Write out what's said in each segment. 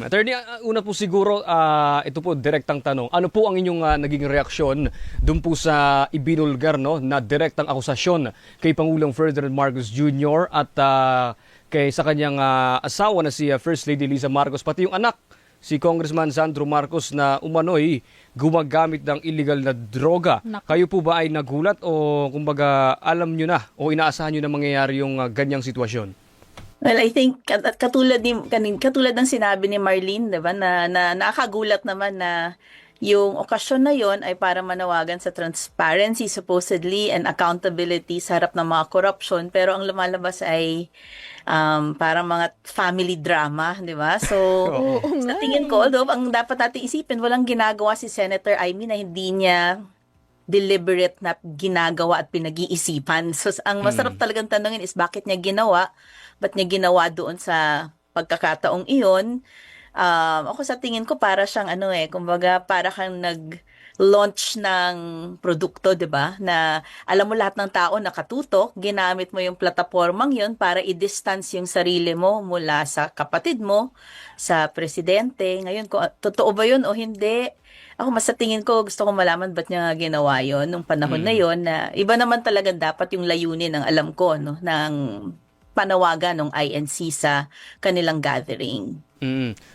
Attorney, una po siguro, ito po, direktang tanong. Ano po ang inyong naging reaksyon dun po sa ibinulgar no, na direktang akusasyon kay Pangulong Ferdinand Marcos Jr. at kay sa kanyang asawa na si First Lady Liza Marcos, pati yung anak, si Congressman Sandro Marcos na umano'y gumagamit ng illegal na droga. Naku. Kayo po ba ay nagulat o kumbaga alam nyo na o inaasahan nyo na mangyayari yung ganyang sitwasyon? Well, I think katulad ng sinabi ni Marlene, 'di ba, na nakakagulat naman na yung okasyon na yon ay para manawagan sa transparency supposedly and accountability sa harap ng mga corruption, pero ang lumalabas ay parang mga family drama, 'di ba? So, Oo sa nga tingin eh. ko, although ang dapat natin isipin, walang ginagawa si Senator Amy na hindi niya deliberate na ginagawa at pinag-iisipan. So, ang masarap talagang tanungin is bakit niya ginawa? Ba't niya ginawa doon sa pagkakataong iyon? Ako sa tingin ko para siyang kumbaga para kang nag-launch ng produkto, 'di ba? Na alam mo lahat ng tao nakatutok, ginamit mo yung platapormang 'yon para i-distance yung sarili mo mula sa kapatid mo, sa presidente. Ngayon, kung totoo ba 'yun o hindi, ako mas sa tingin ko gusto ko malaman ba't niya nga ginawa 'yon nung panahon na 'yon, na iba naman talaga dapat yung layunin ng alam ko no ng panawagan ng INC sa kanilang gathering.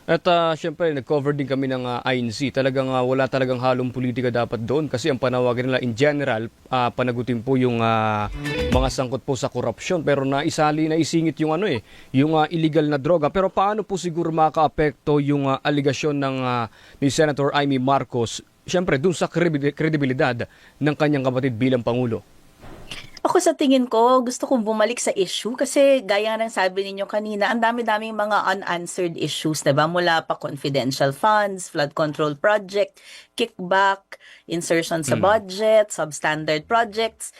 At syempre, nag-cover din kami ng INC. Talagang wala talagang halong politika dapat doon kasi ang panawagan nila in general, panagutin po yung mga sangkot po sa korupsyon. Pero naisingit yung yung illegal na droga. Pero paano po siguro makaapekto yung aligasyon ng ni Senator Amy Marcos, syempre, dun sa kredibilidad ng kanyang kapatid bilang Pangulo? Ako sa tingin ko, gusto kong bumalik sa issue kasi gaya ng sabi ninyo kanina, ang dami-daming mga unanswered issues, diba? Mula pa confidential funds, flood control project, kickback, insertion sa budget, substandard projects.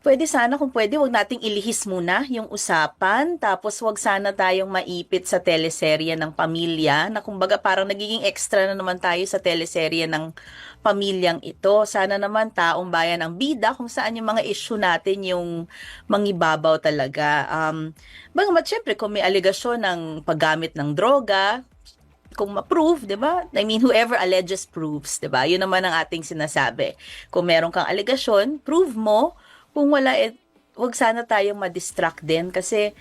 Pwede sana kung pwede, wag nating ilihis muna yung usapan, tapos wag sana tayong maipit sa teleserye ng pamilya, na kumbaga parang nagiging extra na naman tayo sa teleserye ng pamilyang ito. Sana naman taong bayan ang bida kung saan yung mga issue natin yung mangibabaw talaga. Bagamat syempre kung may aligasyon ng paggamit ng droga, kung ma-prove, 'di ba? I mean, whoever alleges proves, 'di ba? 'Yun naman ang ating sinasabi. Kung meron kang aligasyon, prove mo. Kung wala, wag sana tayong ma-distract din kasi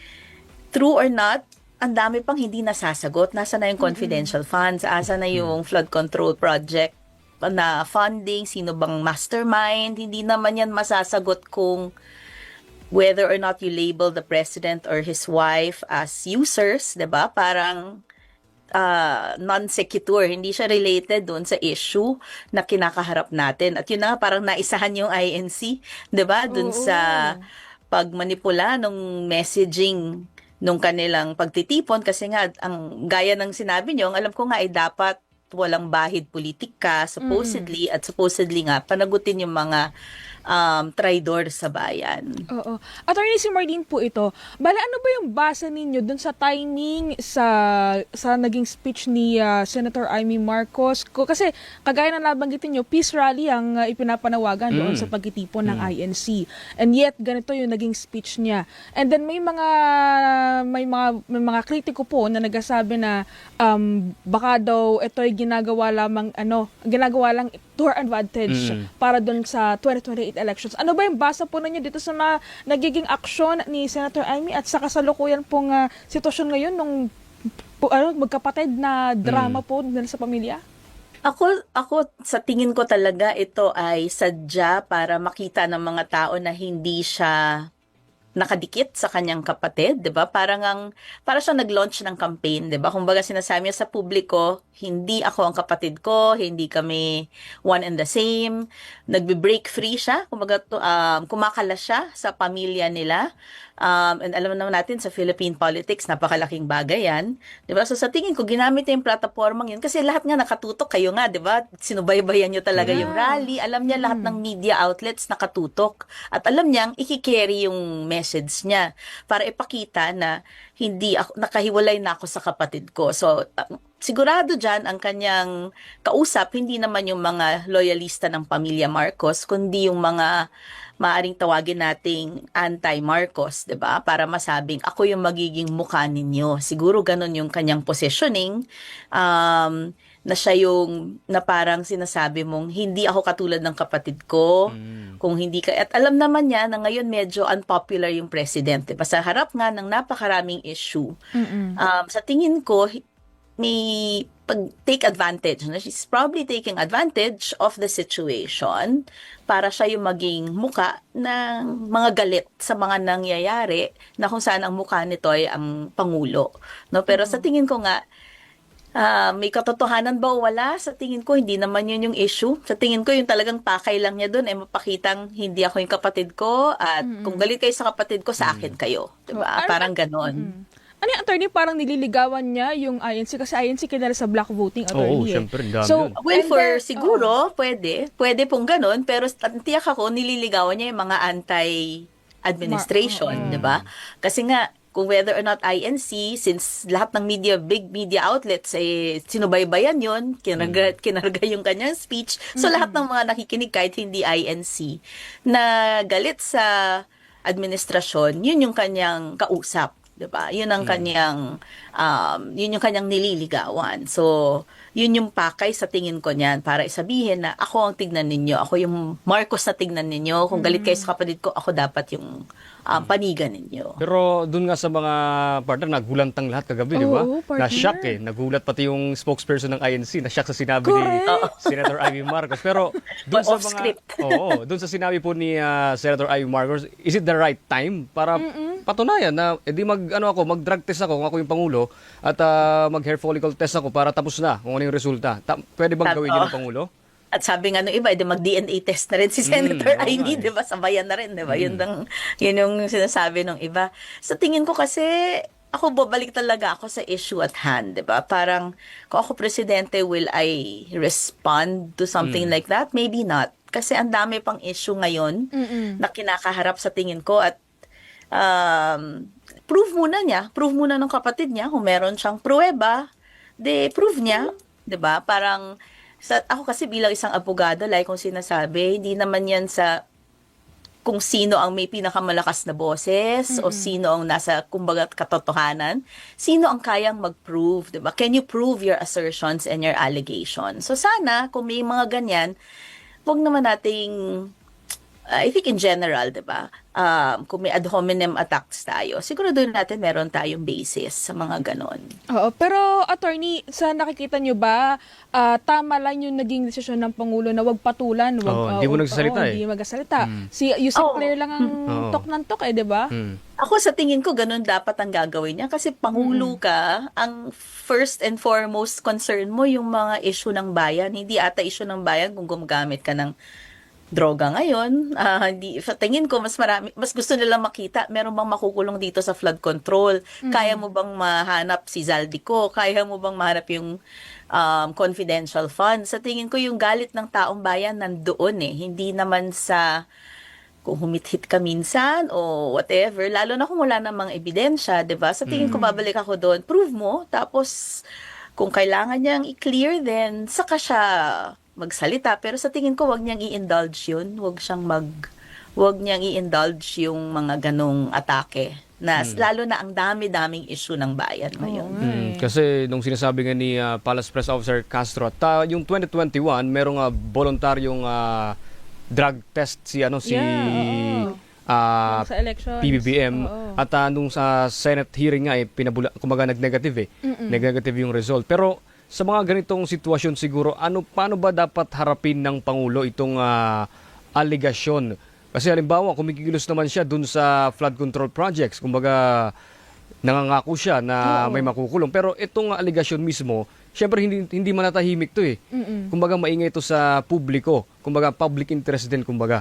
true or not, ang dami pang hindi nasasagot. Nasa na yung confidential funds? Asa na yung flood control project na funding? Sino bang mastermind? Hindi naman yan masasagot kung whether or not you label the president or his wife as users, 'di ba? Parang non sequitur, hindi siya related doon sa issue na kinakaharap natin. At yun na nga, parang naisahan yung INC, 'di ba? Doon sa pagmanipula ng messaging nung kanilang pagtitipon kasi nga ang gaya ng sinabi niyo, ang alam ko nga ay dapat walang bahid politika supposedly at supposedly nga panagutin yung mga traidor sa bayan. Oo. Attorney, si Marlene po ito. Bale, ano ba yung basa ninyo dun sa timing sa naging speech ni Senator Amy Marcos? Kasi kagaya na nabanggitin nyo, peace rally ang ipinapanawagan doon sa pagtitipon ng INC. And yet, ganito yung naging speech niya. And then may mga kritiko po na nagsasabi na baka daw ito'y ginagawa lang to her advantage para doon sa 2028 elections. Ano ba yung basa po ninyo dito sa nagiging aksyon ni Senator Amy at sa kasalukuyan pong sitwasyon ngayon nung magkapatid na drama po nila sa pamilya? Ako sa tingin ko talaga ito ay sadya para makita ng mga tao na hindi siya nakadikit sa kanyang kapatid, 'di ba? Para siyang nag-launch ng campaign, 'di ba? Kumbaga sinasabi niya sa publiko, hindi ako ang kapatid ko, hindi kami one and the same. Nagbe-break free siya, kumbaga kumakalas siya sa pamilya nila. And alam naman natin sa Philippine politics, napakalaking bagay yan. 'Di ba? So sa tingin ko, ginamit niya yung platapormang yun kasi lahat nga nakatutok, kayo nga, 'di ba? Sinubaybayan niyo talaga yung rally. Alam niya lahat ng media outlets nakatutok. At alam niyang iki-carry yung message niya para ipakita na hindi ako, nakahiwalay na ako sa kapatid ko. So sigurado dyan ang kanyang kausap, hindi naman yung mga loyalista ng pamilya Marcos, kundi yung mga maaring tawagin nating anti-Marcos, 'di ba? Para masabing ako yung magiging mukha ninyo. Siguro ganun yung kanyang positioning. Na siya yung na parang sinasabi mong hindi ako katulad ng kapatid ko, kung hindi ka, at alam naman niya na ngayon medyo unpopular yung president, diba? Sa harap nga ng napakaraming issue. Sa tingin ko, may take advantage. No? She's probably taking advantage of the situation para siya yung maging muka ng mga galit sa mga nangyayari na kung saan ang muka nito ay ang Pangulo. No? Pero sa tingin ko nga, may katotohanan ba o wala? Sa tingin ko, hindi naman yun yung issue. Sa tingin ko, yung talagang pakay lang niya doon ay mapakitang hindi ako yung kapatid ko at kung galit kayo sa kapatid ko, sa akin kayo. Diba? Parang ganon. Ano yung attorney, parang nililigawan niya yung INC kasi INC kinala sa black voting attorney. Oo, syempre, ang dami So, yun. Well, and for then, siguro, pwede pong ganon, pero tiyak ako, nililigawan niya yung mga anti-administration, di ba? Kasi nga, kung whether or not INC, since lahat ng big media outlets, sinubaybayan yun, kinarga yung kanyang speech, so lahat ng mga nakikinig kahit hindi INC, na galit sa administrasyon, yun yung kanyang kausap. Diba? Yun ang kanyang yun yung kanyang nililigawan. So, yun yung pakay sa tingin ko niyan para isabihin na ako ang tignan ninyo, ako yung Marcos na tignan ninyo. Kung galit kayo sa kapatid ko, ako dapat yung panigan ninyo. Pero dun nga sa mga partner, nagulantang lahat kagabi, di ba? Oo, partner. Na-shock Nagulat pati yung spokesperson ng INC, na-shock sa sinabi ni Correct. Senator Ivy Marcos. Pero dun sa Off script. dun sa sinabi po ni Senator Ivy Marcos, is it the right time para patunayan na mag-drug test ako kung ako yung Pangulo at mag-hair follicle test ako para tapos na kung ano yung resulta. Pwede bang gawin yun ng Pangulo? At sabi nga nung iba, mag-DNA test na rin si Senator oo Amy, nga di ba? Sabayan na rin, di ba? Yun yung sinasabi nung iba. Sa tingin ko kasi, ako babalik talaga ako sa issue at hand, di ba? Parang, kung ako presidente, will I respond to something like that? Maybe not. Kasi ang dami pang issue ngayon na kinakaharap sa tingin ko at prove muna ng kapatid niya kung meron siyang pruweba, prove niya, 'di ba? Parang ako kasi bilang isang abogado, like kung sinasabi, hindi naman 'yan sa kung sino ang may pinakamalakas na boses o sino ang nasa kumbaga katotohanan, sino ang kayang mag-prove, 'di ba? Can you prove your assertions and your allegations? So sana kung may mga ganyan, wag naman nating I think in general, 'di ba? Kung may ad hominem attacks tayo, siguro doon natin meron tayong basis sa mga ganon. Oo, pero attorney, sa nakikita nyo ba, tama lang yung naging desisyon ng Pangulo na wag patulan, Hindi mo nagsasalita Hindi magsasalita. Si Yusek Claire lang ang tok ng tok di ba? Ako sa tingin ko ganun dapat ang gagawin niya kasi Pangulo ka, ang first and foremost concern mo yung mga issue ng bayan. Hindi ata issue ng bayan kung gumagamit ka ng droga ngayon. Sa tingin ko mas gusto nila makita meron bang makukulong dito sa flood control. Kaya mo bang mahanap si Zaldico? Kaya mo bang mahanap yung confidential funds? Sa tingin ko yung galit ng taong bayan nandoon hindi naman sa kung humit-hit ka minsan o whatever, lalo na kung wala namang ebidensya, 'di ba? Sa tingin ko babalik ako doon, prove mo, tapos kung kailangan niyang i-clear, then saka siya magsalita. Pero sa tingin ko, wag niyang i-indulge yun. Wag niyang i-indulge yung mga ganong atake. Lalo na ang dami-daming issue ng bayan ngayon. Kasi nung sinasabi nga ni Palace Press Officer Castro, yung 2021, merong voluntaryong drug test si sa elections. PBBM at nung sa Senate hearing nga kumaga nag-negative nag-negative yung result. Pero sa mga ganitong sitwasyon siguro, paano ba dapat harapin ng Pangulo itong aligasyon? Kasi halimbawa, kumikilos naman siya dun sa flood control projects. Kumbaga, nangangako siya na may makukulong. Pero itong aligasyon mismo, syempre hindi manatahimik to Kumbaga, maingay ito sa publiko. Kumbaga, public interest din, kumbaga.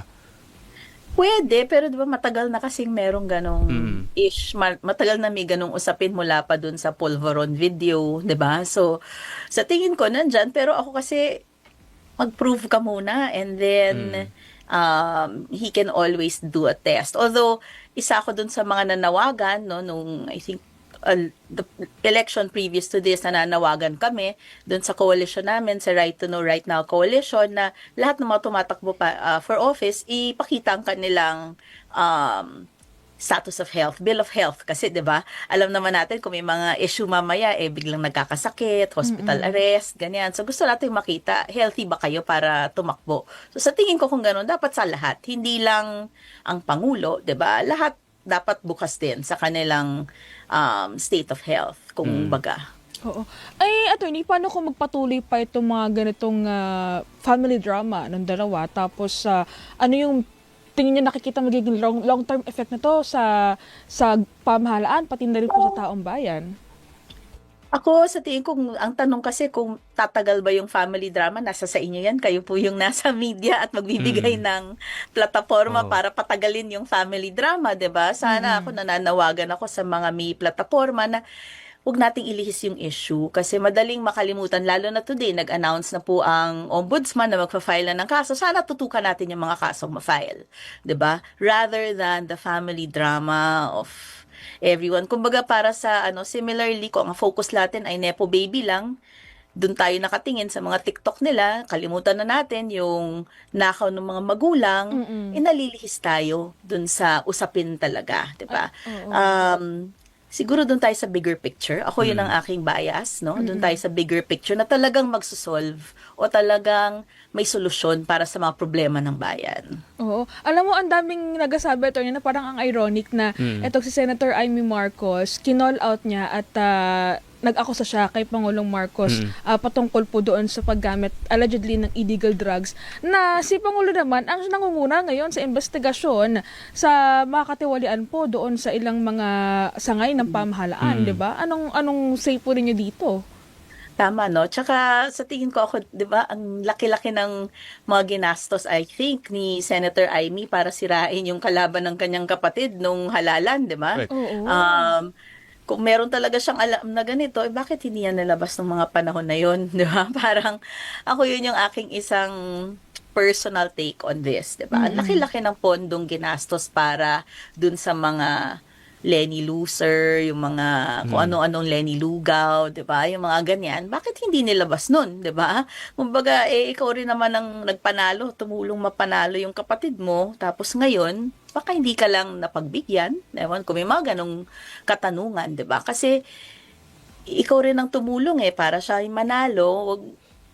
Pwede, pero 'di ba matagal na kasing merong ganong matagal na may ganong usapin mula pa dun sa Polvoron video, 'di ba? So sa tingin ko nandyan, pero ako kasi mag-prove ka muna and then he can always do a test. Although isa ako dun sa mga nanawagan nung I think the election previous to this, nananawagan kami doon sa coalition namin, sa Right to Know Right Now Coalition, na lahat ng mga tumatakbo for office, ipakita ang kanilang status of health, bill of health. Kasi 'di ba, alam naman natin kung may mga issue mamaya, biglang nagkakasakit, hospital arrest, ganyan. So gusto natin makita, healthy ba kayo para tumakbo? So sa tingin ko kung gano'n, dapat sa lahat, hindi lang ang Pangulo, 'di ba? Lahat dapat bukas din sa kanilang state of health, kung baga. Oo. Ay, attorney, paano kung magpatuloy pa itong mga ganitong family drama ng dalawa? Tapos, ano yung tingin niyo nakikita magiging long-term effect na to sa pamahalaan, pati na rin po sa taong bayan? Ako, sa tingin ko, ang tanong kasi kung tatagal ba yung family drama, nasa sa inyo yan. Kayo po yung nasa media at magbibigay ng plataforma para patagalin yung family drama, 'di ba? Sana ako, nananawagan ako sa mga may plataforma na huwag nating ilihis yung issue kasi madaling makalimutan, lalo na today, nag-announce na po ang ombudsman na magpa-file na ng kaso. Sana tutukan natin yung mga kasong ma-file, 'di ba? Rather than the family drama of everyone. Kumbaga para sa similarly, kung ang focus natin ay nepo baby lang, doon tayo nakatingin sa mga TikTok nila, kalimutan na natin yung nakaw ng mga magulang, nalilihis tayo doon sa usapin talaga, 'di ba? Siguro doon tayo sa bigger picture. Ako yun ang aking bias, no? Doon tayo sa bigger picture na talagang magsosolve o talagang may solusyon para sa mga problema ng bayan. Oo. Alam mo, ang daming nagasabi ito na parang ang ironic na etong si Senator Amy Marcos, kinall out niya at nag-akusa siya kay Pangulong Marcos patungkol po doon sa paggamit allegedly ng illegal drugs, na si Pangulo naman ang nangunguna ngayon sa investigasyon sa makakatiwalian po doon sa ilang mga sangay ng pamahalaan, 'di ba? Anong say po ninyo dito? Tama, no? Tsaka sa tingin ko ako, 'di ba, ang laki-laki ng mga ginastos, I think, ni Senator Amy para sirain yung kalaban ng kanyang kapatid nung halalan, 'di ba? Correct. Oo. Kung meron talaga siyang alam na ganito, bakit hindi yan nalabas ng mga panahon na yun, di ba? Parang ako yun yung aking isang personal take on this, di ba? Ang laki-laki ng pondong ginastos para dun sa mga Lenny Loser, yung mga kung ano-anong Lenny Lugaw, 'di ba? Yung mga ganyan. Bakit hindi nilabas nun, 'di ba? Kumbaga ikaw rin naman ang nagpanalo, tumulong mapanalo yung kapatid mo, tapos ngayon baka hindi ka lang napagbigyan. Ewan ko, may mga ganong katanungan, 'di ba? Kasi ikaw rin ang tumulong para siya ay manalo.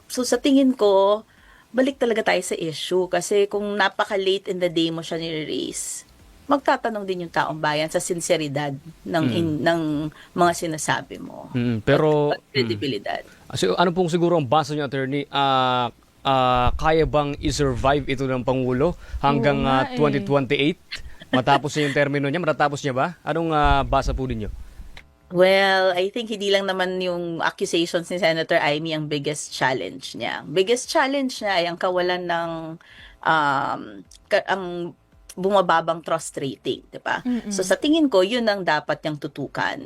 So sa tingin ko, balik talaga tayo sa issue kasi kung napaka-late in the day mo siya ni-raise, magtatanong din yung taong bayan sa sinseridad ng mga sinasabi mo. Pero At credibilidad. ano pong siguro ang basa niyo, attorney? Kaya bang i-survive ito ng Pangulo hanggang Oo nga 2028? Matapos na yung termino niya? Matatapos niya ba? Anong basa po ninyo? Well, I think hindi lang naman yung accusations ni Senator Amy ang biggest challenge niya. Biggest challenge niya ay ang kawalan ng ang bumababang trust rating, 'di ba? So sa tingin ko, yun ang dapat niyang tutukan.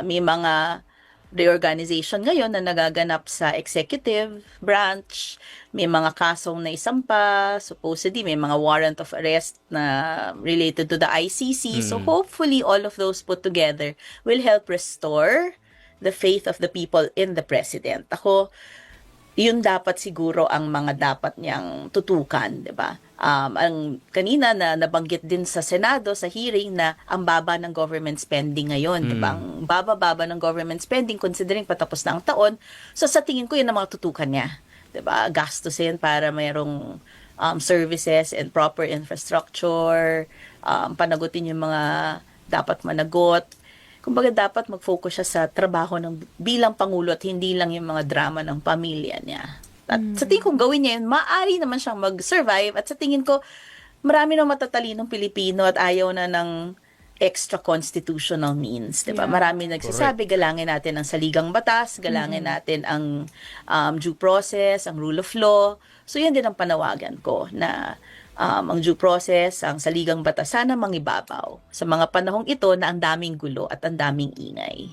May mga reorganization ngayon na nagaganap sa executive branch, may mga kasong na isampa, supposedly may mga warrant of arrest na related to the ICC. So hopefully all of those put together will help restore the faith of the people in the president. Ako, yun dapat siguro ang mga dapat niyang tutukan, 'di ba? Ang kanina na nabanggit din sa Senado sa hearing na ang baba ng government spending ngayon, 'di ba? Ang baba ng government spending considering patapos na ang taon. So sa tingin ko yun ang mga tutukan niya, 'di ba? Gastusin para mayroong services and proper infrastructure, panagutin yung mga dapat managot. Kumbaga dapat mag-focus siya sa trabaho bilang Pangulo at hindi lang yung mga drama ng pamilya niya. At sa tingin ko gawin niya yun, maaari naman siyang mag-survive. At sa tingin ko, marami na matatalinong Pilipino at ayaw na ng extra constitutional means. Diba? Yeah. Marami nagsasabi, galangin natin ang saligang batas, galangin natin ang due process, ang rule of law. So yan din ang panawagan ko na ang due process, ang saligang batas, sana mangibabaw sa mga panahong ito na ang daming gulo at ang daming ingay.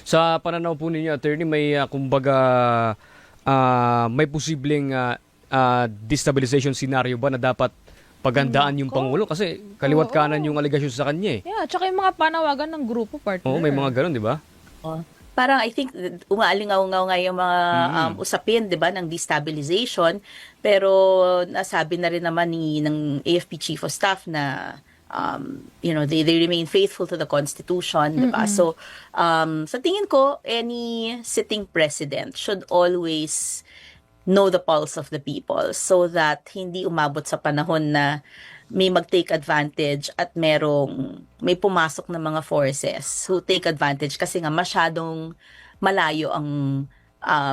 Sa pananaw po ninyo, attorney, may kumbaga may posibleng destabilization scenario ba na dapat pagandaan yung Nako. Pangulo kasi kaliwat Oo. kanan yung aligasyon sa kanya eh. Yeah, tsaka yung mga panawagan ng grupo, partner. Oo, may mga ganun, di ba? Oh. Parang I think umaalingaw-ngaw nga yung mga usapin, 'di ba, ng destabilization, pero nasabi na rin naman ng AFP Chief of Staff na they remain faithful to the Constitution, 'di ba? So sa tingin ko any sitting president should always know the pulse of the people so that hindi umabot sa panahon na may mag-take advantage at may pumasok na mga forces who take advantage kasi nga masyadong malayo ang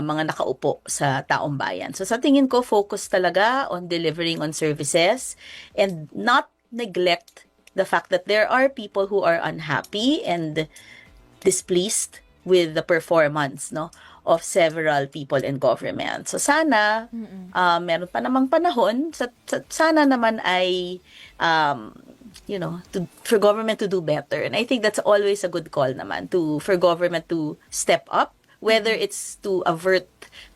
mga nakaupo sa taong bayan. So sa tingin ko, focus talaga on delivering on services and not neglect the fact that there are people who are unhappy and displeased with the performance, no, of several people in government. So sana meron pa namang panahon, sana naman ay for government to do better. And I think that's always a good call naman for government to step up, whether it's to avert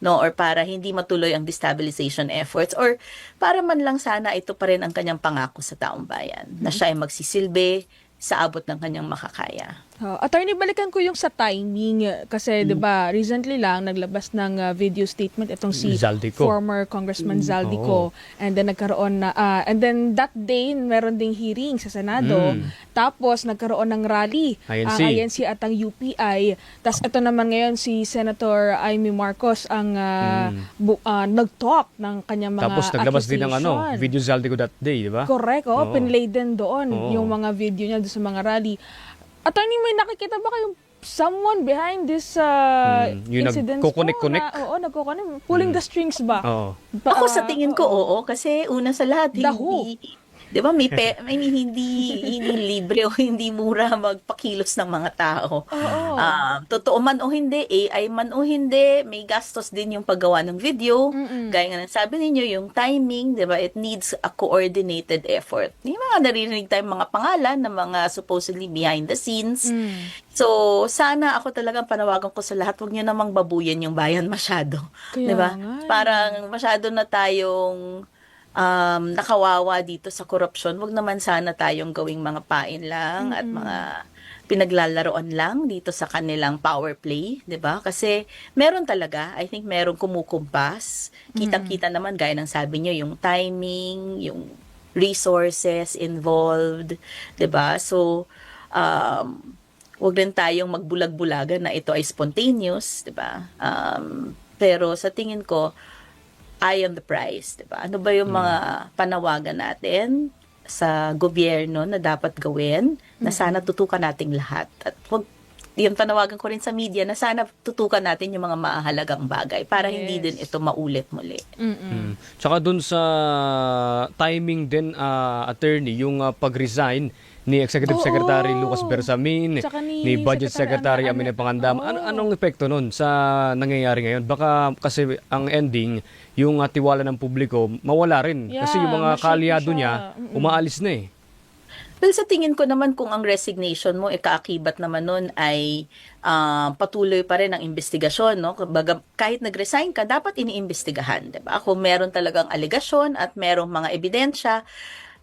or para hindi matuloy ang destabilization efforts or para man lang sana ito pa rin ang kanyang pangako sa taong bayan na siya ay magsisilbi sa abot ng kanyang makakaya. Attorney, balikan ko yung sa timing kasi 'di ba recently lang naglabas ng video statement itong si Zaldico. former Congressman Zaldico, and then nagkaroon na and then that day meron ding hearing sa Senado, tapos nagkaroon ng rally ang INC at ang UPI, tapos ito naman ngayon si Senator Amy Marcos ang nag-talk ng kanyang mga Tapos naglabas din ng accusation. video Zaldico that day, di ba? Correct, Oo. pinlay din doon Oo. yung mga video niya doon sa mga rally. Attorney, may nakikita ba kayong someone behind this yung incidents nagkukunik-kunik? Nagkukunik. Pulling the strings ba? Oo. Ako sa tingin ko, oo, kasi una sa lahat, The who? hindi, 'di ba, hindi libre o hindi mura magpakilos ng mga tao. Oo. Totoo man o hindi, AI man o hindi, may gastos din yung paggawa ng video. Gaya nga ng sabi ninyo, yung timing, 'di ba, it needs a coordinated effort. May mga naririnig tayong mga pangalan ng mga supposedly behind the scenes. So, sana ako talagang panawagan ko sa lahat, huwag niyo namang babuyan yung bayan masyado. Kaya 'Di ba? nga eh. Parang masyado na tayong nakawawa dito sa korupsyon. Wag naman sana tayong gawing mga pain lang at mga pinaglalaroan lang dito sa kanilang power play, 'di ba? Kasi meron talaga, I think merong kumukumpas. Kitang-kita naman gaya ng sabi niyo, yung timing, yung resources involved, 'di ba? So wag din tayong magbulag-bulagan na ito ay spontaneous, 'di ba? Pero sa tingin ko, eye on the prize, 'di ba? Ano ba yung mga panawagan natin sa gobyerno na dapat gawin na sana tutukan nating lahat. At wag yung panawagan ko rin sa media na sana tutukan natin yung mga mahalagang bagay para hindi din ito maulit muli. Tsaka dun sa timing din, attorney, yung pag-resign ni Executive Oo. Secretary Lucas Bersamin, Tsaka ni ni Budget Secretary Secretary Amina Pangandam. Oo. Anong epekto nun sa nangyayari ngayon? Baka kasi ang ending, yung tiwala ng publiko, mawala rin. Yeah, Kasi yung mga ma-shake kaalyado siya. niya, umaalis na eh. Well, sa tingin ko naman kung ang resignation mo, kaakibat naman nun ay patuloy pa rin ang investigasyon, no? Kumbaga, kahit nag-resign ka, dapat iniimbestigahan, 'di ba? Kung meron talagang aligasyon at merong mga ebidensya,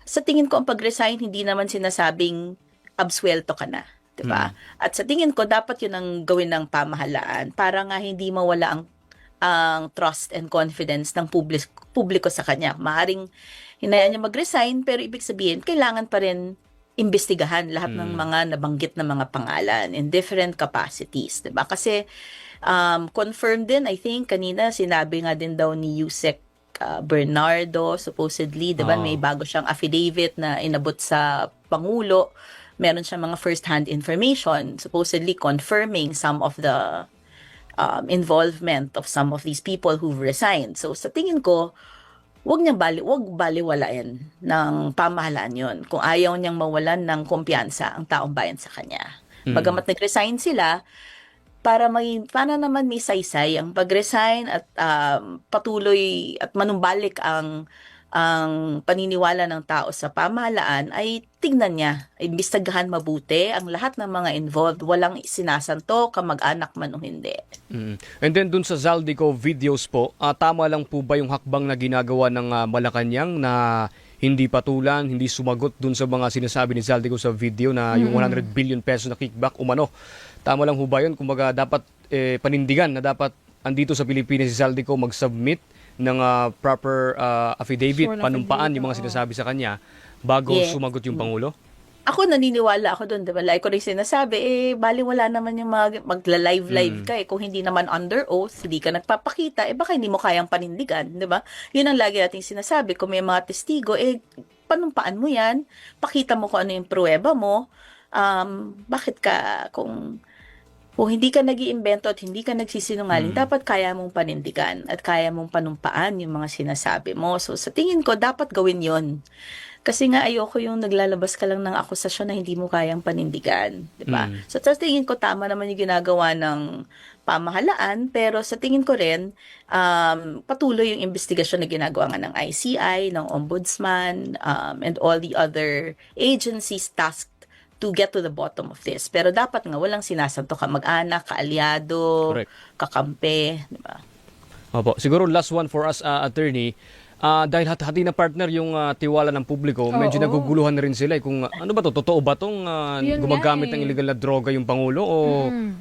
sa tingin ko ang pag-resign hindi naman sinasabing absuelto ka na, 'di ba? At sa tingin ko dapat 'yun ang gawin ng pamahalaan para nga hindi mawala ang trust and confidence ng publiko sa kanya. Maaring hinayaan niya mag-resign pero ibig sabihin kailangan pa rin imbestigahan lahat ng mga nabanggit na mga pangalan in different capacities, 'di ba? Kasi confirmed din, I think kanina sinabi nga din daw ni Yusek Bernardo, supposedly, 'di ba, may bago siyang affidavit na inabot sa Pangulo. Meron siyang mga first-hand information, supposedly confirming some of the involvement of some of these people who've resigned. So sa tingin ko, wag baliwalain ng pamahalaan 'yon kung ayaw niyang mawalan ng kumpiyansa ang taong bayan sa kanya. Bagamat nag-resign sila, para naman may saysay ang pag-resign at patuloy at manumbalik ang paniniwala ng tao sa pamahalaan, ay tignan niya, imbestagahan mabuti ang lahat ng mga involved, walang sinasanto, kamag-anak man o hindi. And then dun sa Zaldico videos po, tama lang po ba yung hakbang na ginagawa ng Malacanang na hindi patulan, hindi sumagot dun sa mga sinasabi ni Zaldico sa video na yung 100 billion pesos na kickback umano. Tama lang ho ba yun? Kumbaga dapat panindigan na dapat andito sa Pilipinas si Zaldico mag-submit ng proper affidavit, Sworn panumpaan affidavit, yung mga oo. sinasabi sa kanya bago Yes. sumagot yung Pangulo? Ako naniniwala ako doon, 'di ba? Like ko rin sinasabi, baliwala naman yung magla-live ka kung hindi naman under oath, hindi ka nagpapakita, baka hindi mo kayang panindigan, 'di ba? 'Yun ang lagi nating sinasabi, kung may mga testigo, panumpaan mo 'yan, pakita mo kung ano yung pruweba mo. Bakit ka kung hindi ka nag-iimbento at hindi ka nagsisinungaling, dapat kaya mong panindigan at kaya mong panumpaan yung mga sinasabi mo. So, sa tingin ko, dapat gawin yon. Kasi nga ayoko yung naglalabas ka lang ng akusasyon na hindi mo kayang panindigan, 'di ba? So sa tingin ko tama naman yung ginagawa ng pamahalaan, pero sa tingin ko rin patuloy yung investigasyon na ginagawa nga ng ICI, ng Ombudsman, and all the other agencies tasked to get to the bottom of this. Pero dapat nga walang sinasanto kamag-anak, kaalyado, Correct. kakampi, 'di ba? Opo. Siguro last one for us, attorney. Dahil hati na partner yung tiwala ng publiko, medyo Oo. naguguluhan na rin sila. Kung ano ba to, totoo ba tong Yun gumagamit nga ng eh. illegal na droga yung Pangulo o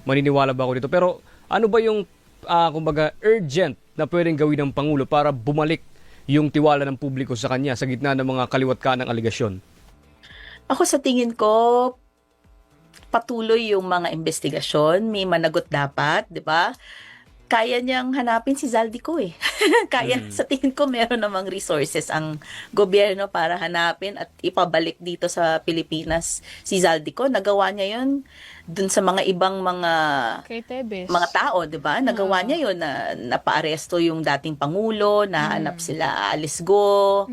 maniniwala ba ako dito? Pero ano ba yung kumbaga urgent na pwedeng gawin ng Pangulo para bumalik yung tiwala ng publiko sa kanya sa gitna ng mga kaliwat ka ng aligasyon? Ako sa tingin ko, patuloy yung mga investigasyon, may managot dapat, 'di ba? Kaya niyang hanapin si Zaldico Kaya sa tingin ko meron namang resources ang gobyerno para hanapin at ipabalik dito sa Pilipinas si Zaldico. Nagawa niya 'yon dun sa mga ibang Kay Tebes. mga tao, 'di ba? Nagawa niya 'yon na napaaresto yung dating pangulo, nahanap sila Alice Go.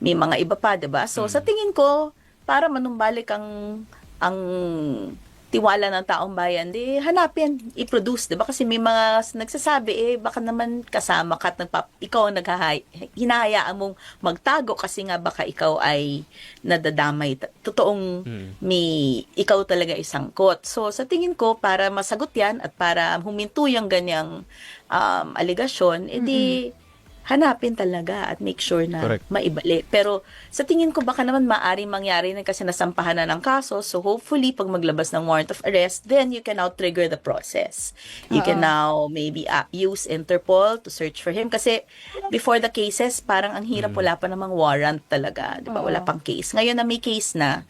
May mga iba pa, 'di ba? So sa tingin ko para manumbalik ang tiwala ng taong bayan, hanapin, i-produce, 'di ba? Kasi may mga nagsasabi, baka naman kasama ka at ikaw ang hinahayaan mong magtago kasi nga baka ikaw ay nadadamay. Totoong ikaw talaga isangkot. So, sa tingin ko, para masagot yan at para huminto yung ganyang aligasyon, hanapin talaga at make sure na Correct. maibalik. Pero sa tingin ko baka naman maaring mangyari na kasi nasampahan na ng kaso. So hopefully pag maglabas ng warrant of arrest, then you can now trigger the process. You can now maybe use Interpol to search for him. Kasi before the cases, parang ang hirap, wala pa namang warrant talaga. Di ba? Wala pang case. Ngayon na may case na,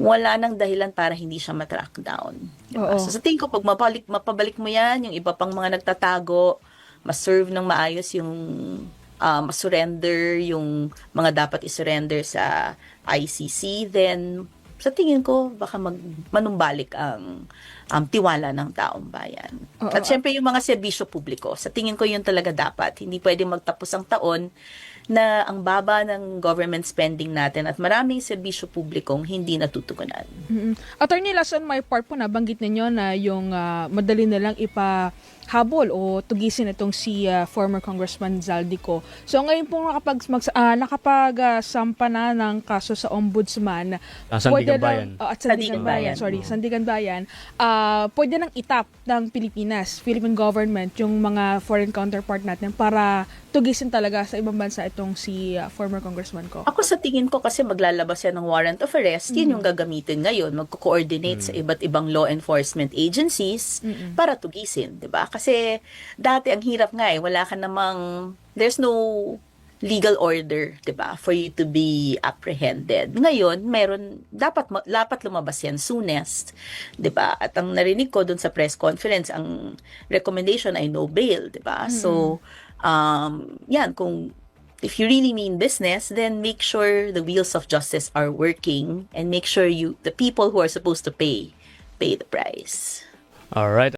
wala nang dahilan para hindi siya matrack down. Diba? Oo. So sa tingin ko, pag mapabalik mo yan, yung iba pang mga nagtatago, ma-serve ng maayos yung ma-surrender yung mga dapat i-surrender sa ICC, then sa tingin ko baka manumbalik ang tiwala ng taong bayan. Oo. At syempre yung mga serbisyo publiko, sa tingin ko yun talaga dapat. Hindi pwedeng magtapos ang taon na ang baba ng government spending natin at maraming serbisyo publikong hindi natutugunan. Attorney, last on my part po, nabanggit ninyo na yung madali na lang ipahabol o tugisin itong si former Congressman Zaldico. So ngayon po nakapagsampa na ng kaso sa Ombudsman. Sandigan pwede Bayan. At Sandigan Sandigan Bayan. Bayan. Sandigan Bayan. Pwede nang itap ng Philippine government, yung mga foreign counterpart natin para tugisin talaga sa ibang bansa itong si former Congressman ko. Ako sa tingin ko kasi maglalabas yan ng warrant of arrest, yun yung gagamitin ngayon, magko-coordinate sa iba't ibang law enforcement agencies para tugisin, 'di ba? Kasi dati ang hirap nga wala ka namang, there's no legal order, 'di ba, for you to be apprehended. Ngayon, dapat lumabas yan soonest, 'di ba? At ang narinig ko dun sa press conference, ang recommendation ay no bail, 'di ba? So, yan, if you really mean business, then make sure the wheels of justice are working and make sure the people who are supposed to pay the price. All right.